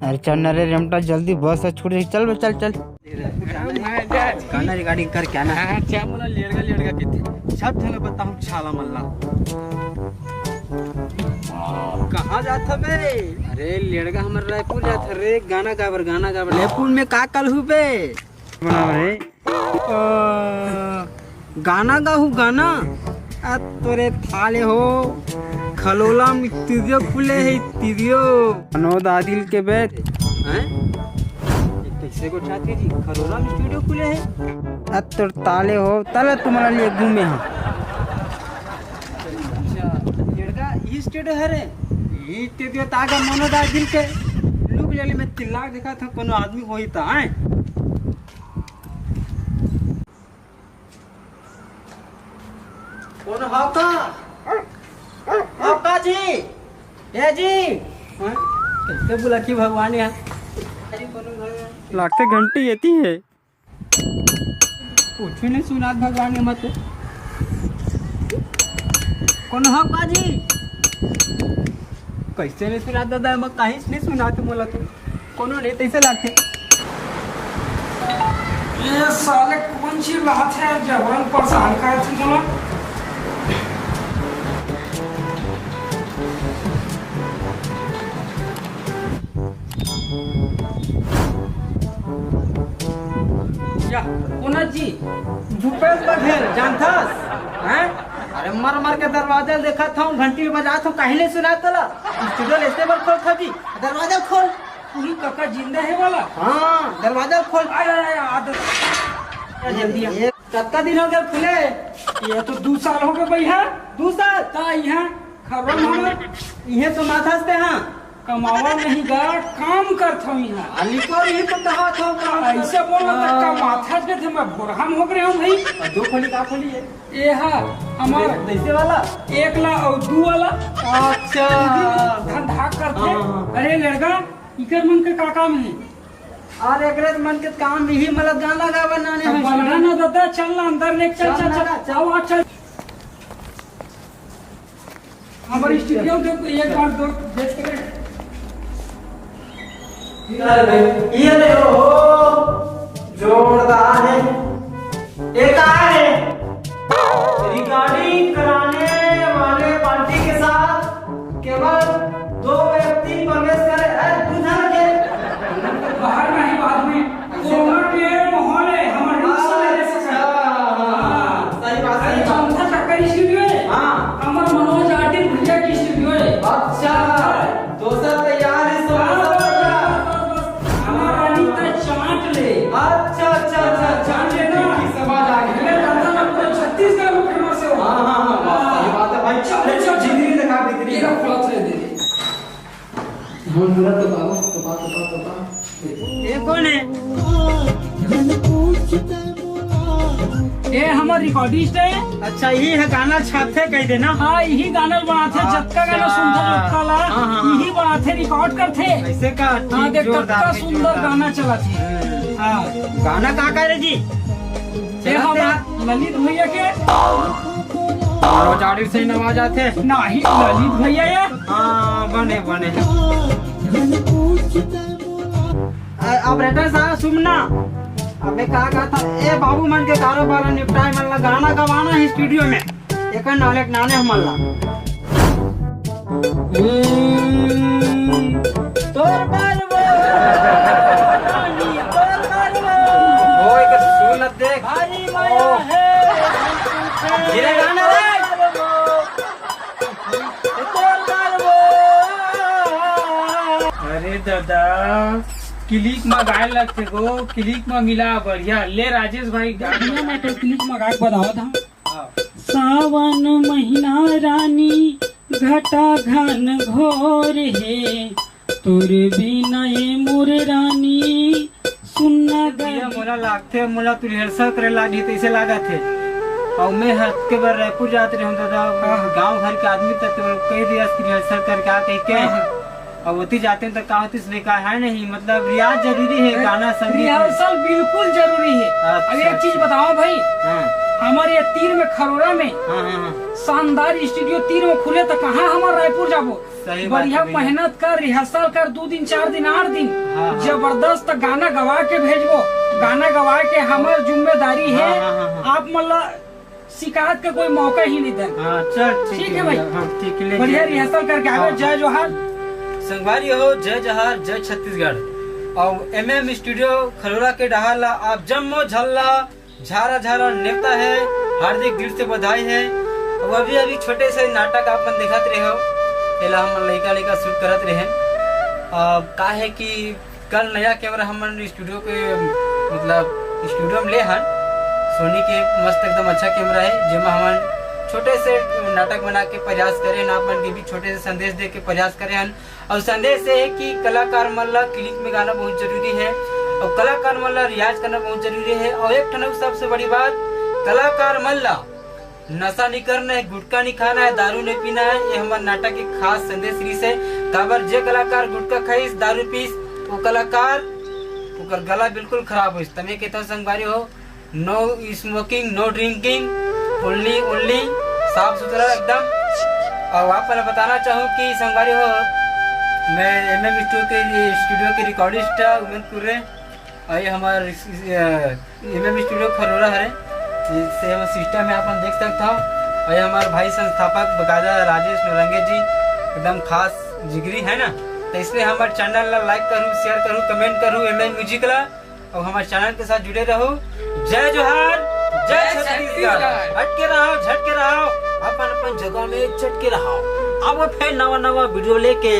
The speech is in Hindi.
अरे चल न रे रेमटा, जल्दी बस है छूट रही, चल बे चल चल। गाना रिकॉर्डिंग कर क्या ना क्या मला लेडगा किती सब थे बताऊं छाला मल्ला कहाँ जाता बे? अरे लेडगा हमर रायपुर जात रे, गाना गाबर रायपुर में का कल हु बे? रे गाना गाहू गाना आ तोरे थाले हो खलोला में स्टूडियो खुले है स्टूडियो मनोद आदिल के बेट हैं कैसे को चाहते जी खलोला में स्टूडियो खुले है अब तो ताले हो ताले तुम्हारा लिए घूमे हैं। लड़का ये स्टूडियो है रे ये स्टूडियो तागा मनोद आदिल के लुक जली में चिल्ला देखा था कोनो आदमी वही था हैं कौन हाका हाका जी ए जी हैं कैसे बोला कि भगवान है लगते घंटी येती है कुछ नहीं सुना भगवान ने मत कौन हाका जी कैसे नहीं सुना दादा मैं कहीं नहीं सुना तो बोला तो कोनो नहीं तैसे लगते ये साले कौन सी बात है जवान परेशान कर तुम क्या कौन जी भूपेश बघेल जानथस हैं अरे मर मर के दरवाजा देखा था घंटी बजा था कहीं नहीं सुना तला स्टूडियो ऐसे बार खोल था जी दरवाजा खोल पूरी काका जिंदा है वाला हाँ दरवाजा खोल आया आदत जल्दी कितना दिन हो गया खुले ये तो 2 साल हो गए भैया दूसरा ता यहाँ खबर हमर ये तो माथा से हाँ कमावा नहीं गा काम करता हूँ यहाँ अलीपुर ही तो कहा था ऐसे बोला तो कमाथा के थे मैं बुरहन हो गए हूँ भाई दो खोली का खोली है ये है हमार कैसे वाला 1 ला और 2 वाला अच्छा धंधा करते हाँ। अरे लड़का इकर मन के का काम है और एक मन के काम यही मतलब गाना गावा नाने बलगा ना दादा चल ना अंदर ले चल चल चल जाओ आ चल हमारी स्टूडियो देखो एक बार दो देख के ये देखो जोरदार है एक है रिकॉर्डिंग कराने वाले पार्टी के साथ केवल 2 व्यक्ति प्रवेश करे दूसरा के बाहर नहीं बाद में कोरोना के माहौल है हमारे हिस्सा ले ले सकता सही बात है चौथा चक्कर स्टूडियो है हाँ हमार मनोज आर्टिस्ट भैया की स्टूडियो है अच्छा दोस्त तैयार है सो हमारा नीता चाट ले अच्छा अच्छा अच्छा चाट ले ना समझ आ गई मैं दादा ना पूरे छत्तीसगढ़ में फेमस है हाँ हाँ हाँ सही बात है भाई चल चल जिंदगी दिखा बितरी ये फ्लॉप ले दे तो बाबा ये कौन है ये हमार रिकॉर्डिस्ट है अच्छा यही है गाना छापते कह देना हाँ यही गाना बनाते जत्का गाना सुंदर लगता ला हाँ, हाँ। यही बनाते रिकॉर्ड करते ऐसे का हाँ देख कितना सुंदर गाना चला थे हाँ गाना कहाँ का रे जी ये हमार ललित भैया के जाड़ी से नवाज आते नहीं ललित भैया ये हाँ बने बने ऑपरेटर साहब सुनना अबे कहा था ए बाबू मन के कारोबार निपटाए मल्ला गाना गवाना है स्टूडियो में एक नाले नाने हमला तोर बारबो तोर बारबो ओए के सुनत देख भारी माया है ये गाना रे तोर बारबो अरे दादा क्लिक में गाय लगते गो क्लिक में मिला बढ़िया ले राजेश भाई गाड़िया में तो क्लिक में गाय बताओ था सावन महीना रानी घटा घन घोर है तोर बिना ये मोर रानी सुनना ये मोला लागते मोला तू रिहर्सल करे लागी तैसे लागा थे और मैं हट के बार रायपुर जाते रहे तो गांव घर के आदमी तक तो कई दिया रिहर्सल करके आ कह के अब होती जाते हैं तो कहा बेकार है नहीं मतलब रियाज जरूरी है गाना संगीत रिहर्सल बिल्कुल जरूरी है अब एक चीज बताओ भाई हमारे तीर में खरोरा में शानदार स्टूडियो तीर में खुले तो कहाँ हमारे रायपुर जाबो सही बात बढ़िया है भैया। मेहनत कर, रिहर्सल कर, 2 दिन 4 दिन 8 दिन हाँ। जबरदस्त गाना गवा के भेजबो। गाना गवा के हमार जिम्मेदारी है। हाँ, हाँ, हाँ। आप मतलब शिकायत का कोई मौका ही नहीं देंगे। हाँ चल ठीक है भाई। हाँ ठीक है, ले बढ़िया जा। रिहर्सल करके आवे। हाँ। जय जोहार। संगवारी हो, जय जहार, जय छत्तीसगढ़। और MM स्टूडियो खरोरा के डहाला आप जम्मो झल्ला झारा झारा नेता है, हार्दिक दिल से बधाई है। और अभी छोटे से नाटक आप मन दिखत रहे हो, एला हम लइका शूट करत रहे। का है कि कल नया कैमरा हमन स्टूडियो के मतलब स्टूडियो में ले हन, सोनी के मस्त एकदम अच्छा कैमरा है, जेमा हमन छोटे से नाटक बना के प्रयास करें, अपन के भी छोटे से संदेश दे के प्रयास करें हन। और संदेश है कि कलाकार मन ला क्लिक में गाना बहुत जरूरी है, और कलाकार मन ला रियाज करना बहुत जरूरी है। और एक ठन सबसे बड़ी बात, कलाकार मन ला नशा नहीं करना है, गुटखा नहीं खाना है, दारू नहीं पीना है। ये हमारे नाटक की खास संदेश रही है। काबर जे कलाकार गुटखा खाइस, दारू पीस, वो कलाकार ओकर गला बिल्कुल खराब हो। तमे कहता संगवारी हो, no smoking, no drinking, only साफ सुथरा एकदम। और आप मैं बताना चाहूँ कि संगवारी हो, मैं MM स्टूडियो के रिकॉर्डिस्ट उमेदपुर है, और ये हमारे MM स्टूडियो खरोरा है, जिससे हम सिस्टम में अपन देख सकता हूँ। और ये हमारे भाई संस्थापक बकायदा राजेश नौरंगे जी एकदम खास जिगरी है ना। तो इसलिए हमारे चैनल ला लाइक करूँ, शेयर करूँ, कमेंट करूँ MM म्यूजिक ला, और हमारे चैनल के साथ जुड़े रहो। जय जोहार, जय छत्तीसगढ़। हटके रहो, झटके रहो, अपन जगह में चटके रहो। अब फिर नवा वीडियो लेके